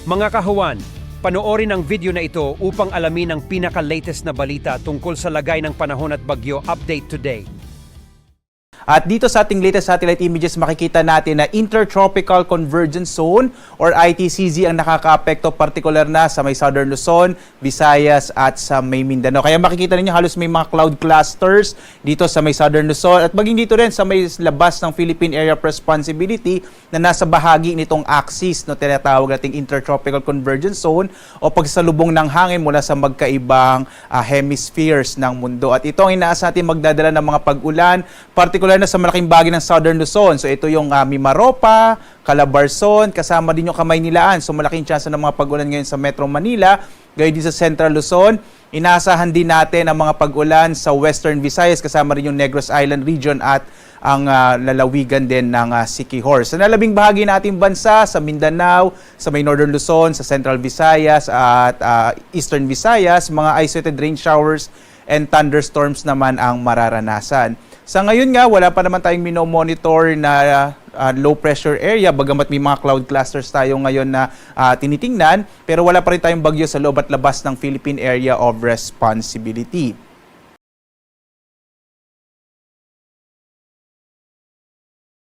Mga kahuwan, panoorin ang video na ito upang alamin ang pinaka-latest na balita tungkol sa lagay ng panahon at bagyo update today. At dito sa ating latest satellite images, makikita natin na Intertropical Convergence Zone or ITCZ ang nakakaapekto partikular na sa may Southern Luzon, Visayas at sa may Mindanao. Kaya makikita ninyo halos may mga cloud clusters dito sa may Southern Luzon at maging dito rin sa may labas ng Philippine Area of Responsibility na nasa bahagi nitong axis no tinatawag nating Intertropical Convergence Zone o pagsalubong ng hangin mula sa magkaibang hemispheres ng mundo. At ito ang inaasa natin magdadala ng mga pag-ulan, partikular na sa malaking bahagi ng Southern Luzon. So ito yung Mimaropa, Calabarzon, kasama din yung Kamaynilaan. So malaking tsansa ng mga pag-ulan ngayon sa Metro Manila. Gayon din sa Central Luzon. Inaasahan din natin ang mga pag-ulan sa Western Visayas, kasama rin yung Negros Island region at ang lalawigan din ng Siquijor. Sa nalabing bahagi nating bansa, sa Mindanao, sa may Northern Luzon, sa Central Visayas at Eastern Visayas, mga isolated rain showers and thunderstorms naman ang mararanasan. Sa ngayon nga, wala pa naman tayong minomonitor na low pressure area, bagamat may mga cloud clusters tayo ngayon na tinitingnan, pero wala pa rin tayong bagyo sa loob at labas ng Philippine Area of Responsibility.